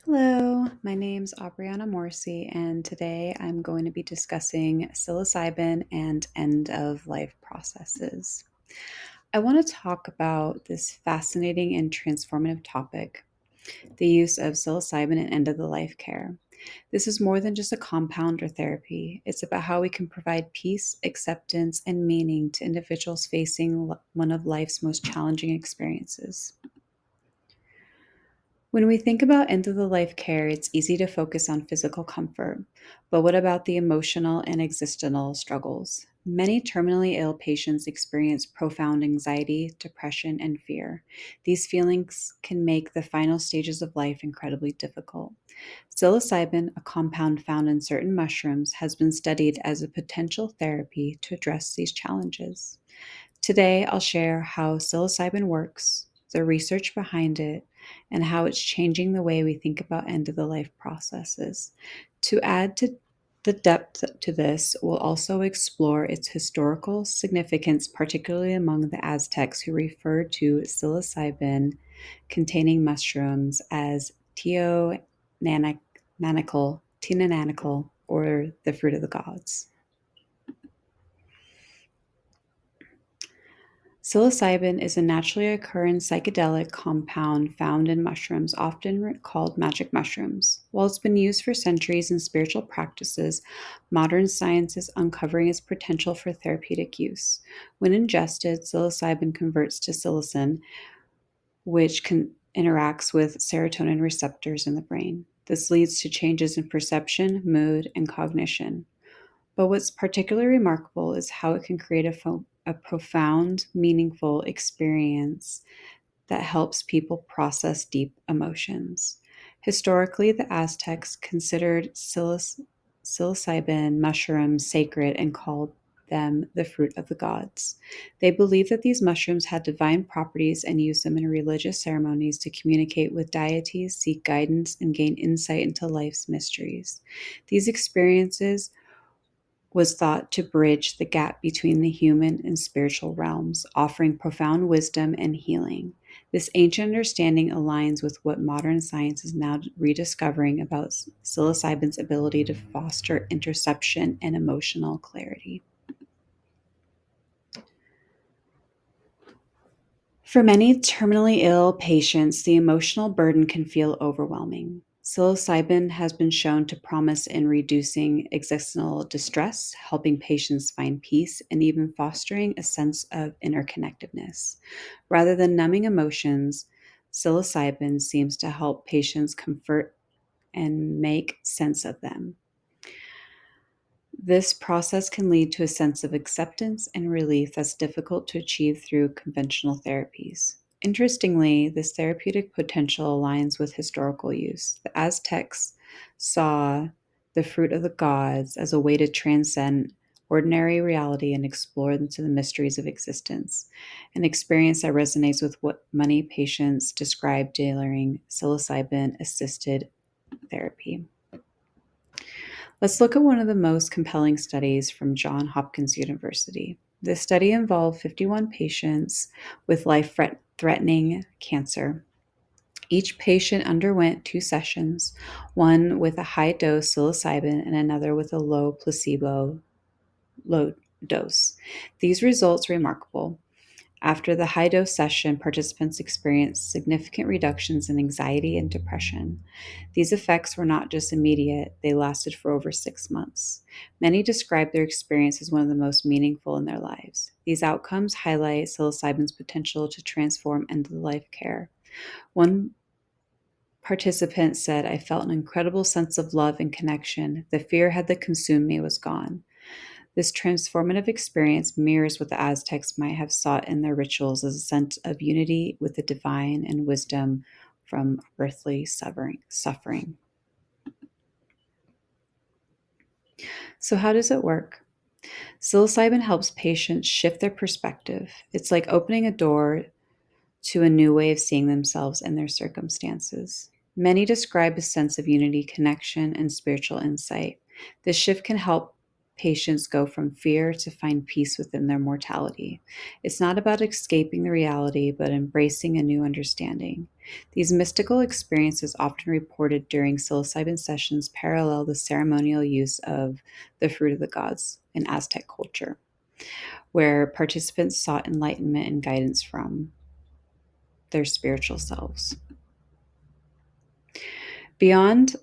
Hello, my name's Aubriana Morsi, and today I'm going to be discussing psilocybin and end of life processes. I want to talk about this fascinating and transformative topic, the use of psilocybin in end of the life care. This is more than just a compound or therapy, it's about how we can provide peace, acceptance, and meaning to individuals facing one of life's most challenging experiences. When we think about end of the life care, it's easy to focus on physical comfort. But what about the emotional and existential struggles? Many terminally ill patients experience profound anxiety, depression, and fear. These feelings can make the final stages of life incredibly difficult. Psilocybin, a compound found in certain mushrooms, has been studied as a potential therapy to address these challenges. Today, I'll share how psilocybin works, the research behind it, and how it's changing the way we think about end of the life processes. To add to the depth to this, we'll also explore its historical significance, particularly among the Aztecs who referred to psilocybin containing mushrooms as Tinananical, or the fruit of the gods. Psilocybin is a naturally occurring psychedelic compound found in mushrooms, often called magic mushrooms. While it's been used for centuries in spiritual practices, modern science is uncovering its potential for therapeutic use. When ingested, psilocybin converts to psilocin, which interacts with serotonin receptors in the brain. This leads to changes in perception, mood, and cognition. But what's particularly remarkable is how it can create a profound, meaningful experience that helps people process deep emotions. Historically, the Aztecs considered psilocybin mushrooms sacred and called them the fruit of the gods. They believed that these mushrooms had divine properties and used them in religious ceremonies to communicate with deities, seek guidance, and gain insight into life's mysteries. These experiences was thought to bridge the gap between the human and spiritual realms, offering profound wisdom and healing. This ancient understanding aligns with what modern science is now rediscovering about psilocybin's ability to foster interception and emotional clarity. For many terminally ill patients, the emotional burden can feel overwhelming. Psilocybin has been shown to promise in reducing existential distress, helping patients find peace, and even fostering a sense of interconnectedness. Rather than numbing emotions, psilocybin seems to help patients comfort and make sense of them. This process can lead to a sense of acceptance and relief that's difficult to achieve through conventional therapies. Interestingly, this therapeutic potential aligns with historical use. The Aztecs saw the fruit of the gods as a way to transcend ordinary reality and explore into the mysteries of existence, an experience that resonates with what many patients describe during psilocybin assisted therapy. Let's look at one of the most compelling studies from Johns Hopkins University. This study involved 51 patients with life threatening cancer. Each patient underwent two sessions, one with a high dose psilocybin and another with a low dose. These results were remarkable. After the high dose session, participants experienced significant reductions in anxiety and depression. These effects were not just immediate, they lasted for over 6 months. Many described their experience as one of the most meaningful in their lives. These outcomes highlight psilocybin's potential to transform end of life care. One participant said, "I felt an incredible sense of love and connection. The fear that consumed me was gone." This transformative experience mirrors what the Aztecs might have sought in their rituals as a sense of unity with the divine and wisdom from earthly suffering. So, how does it work? Psilocybin helps patients shift their perspective. It's like opening a door to a new way of seeing themselves and their circumstances. Many describe a sense of unity, connection, and spiritual insight. This shift can help patients go from fear to find peace within their mortality. It's not about escaping the reality, but embracing a new understanding. These mystical experiences, often reported during psilocybin sessions, parallel the ceremonial use of the fruit of the gods in Aztec culture, where participants sought enlightenment and guidance from their spiritual selves. Beyond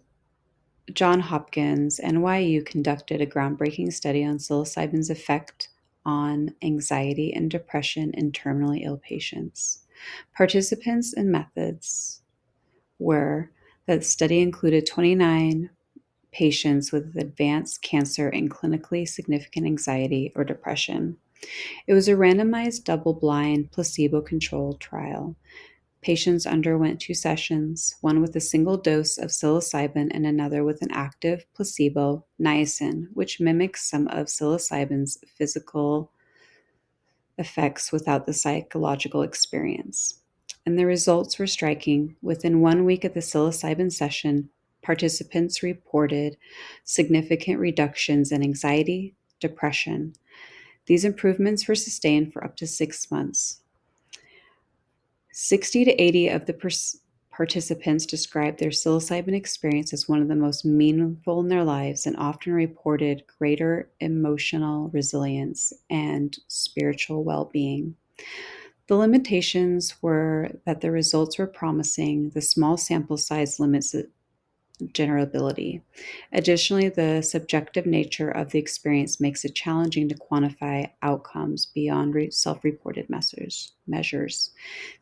Johns Hopkins, NYU conducted a groundbreaking study on psilocybin's effect on anxiety and depression in terminally ill patients. Participants and methods were that the study included 29 patients with advanced cancer and clinically significant anxiety or depression. It was a randomized, double blind, placebo controlled trial. Patients underwent 2 sessions, one with a single dose of psilocybin and another with an active placebo, niacin, which mimics some of psilocybin's physical effects without the psychological experience. And the results were striking. Within 1 week of the psilocybin session, participants reported significant reductions in anxiety, depression. These improvements were sustained for up to 6 months. 60 to 80 of the participants described their psilocybin experience as one of the most meaningful in their lives and often reported greater emotional resilience and spiritual well being. The limitations were that the results were promising, the small sample size limits generability. Additionally, the subjective nature of the experience makes it challenging to quantify outcomes beyond self reported measures.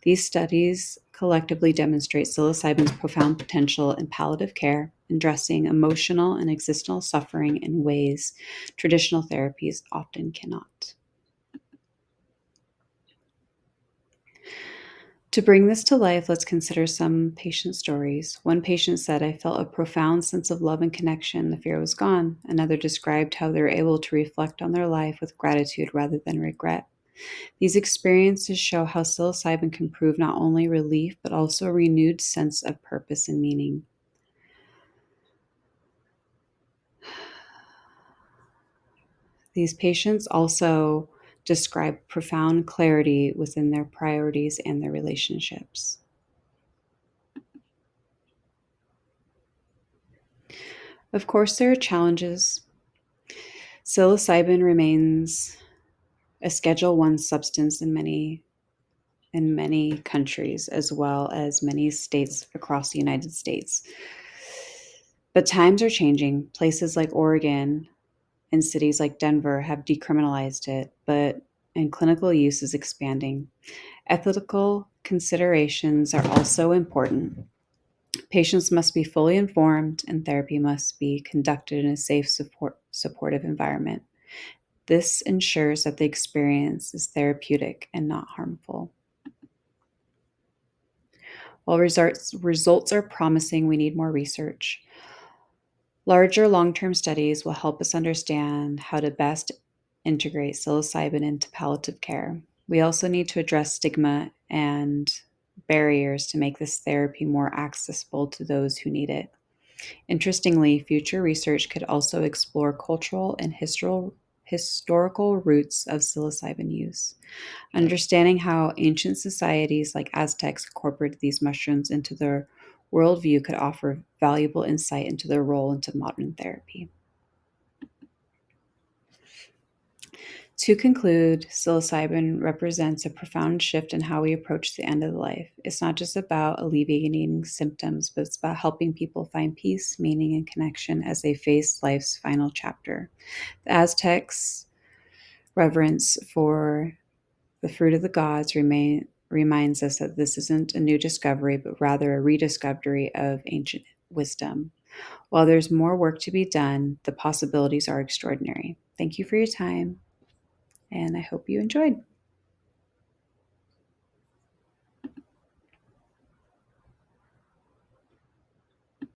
These studies collectively demonstrate psilocybin's profound potential in palliative care, addressing emotional and existential suffering in ways traditional therapies often cannot. To bring this to life, let's consider some patient stories. One patient said, "I felt a profound sense of love and connection. The fear was gone." Another described how they were able to reflect on their life with gratitude rather than regret. These experiences show how psilocybin can prove not only relief, but also a renewed sense of purpose and meaning. These patients also describe profound clarity within their priorities and their relationships. Of course, there are challenges. Psilocybin remains a Schedule I substance in many countries, as well as many states across the United States. But times are changing. Places like Oregon and cities like Denver have decriminalized it, and clinical use is expanding. Ethical considerations are also important. Patients must be fully informed, and therapy must be conducted in a safe, supportive environment. This ensures that the experience is therapeutic and not harmful. While results are promising, we need more research. Larger long-term studies will help us understand how to best integrate psilocybin into palliative care. We also need to address stigma and barriers to make this therapy more accessible to those who need it. Interestingly, future research could also explore cultural and historical roots of psilocybin use. Understanding how ancient societies like Aztecs incorporated these mushrooms into their worldview could offer valuable insight into their role into modern therapy. To conclude, psilocybin represents a profound shift in how we approach the end of life. It's not just about alleviating symptoms, but it's about helping people find peace, meaning, and connection as they face life's final chapter. The Aztecs' reverence for the fruit of the gods reminds us that this isn't a new discovery, but rather a rediscovery of ancient wisdom. While there's more work to be done, the possibilities are extraordinary. Thank you for your time, and I hope you enjoyed.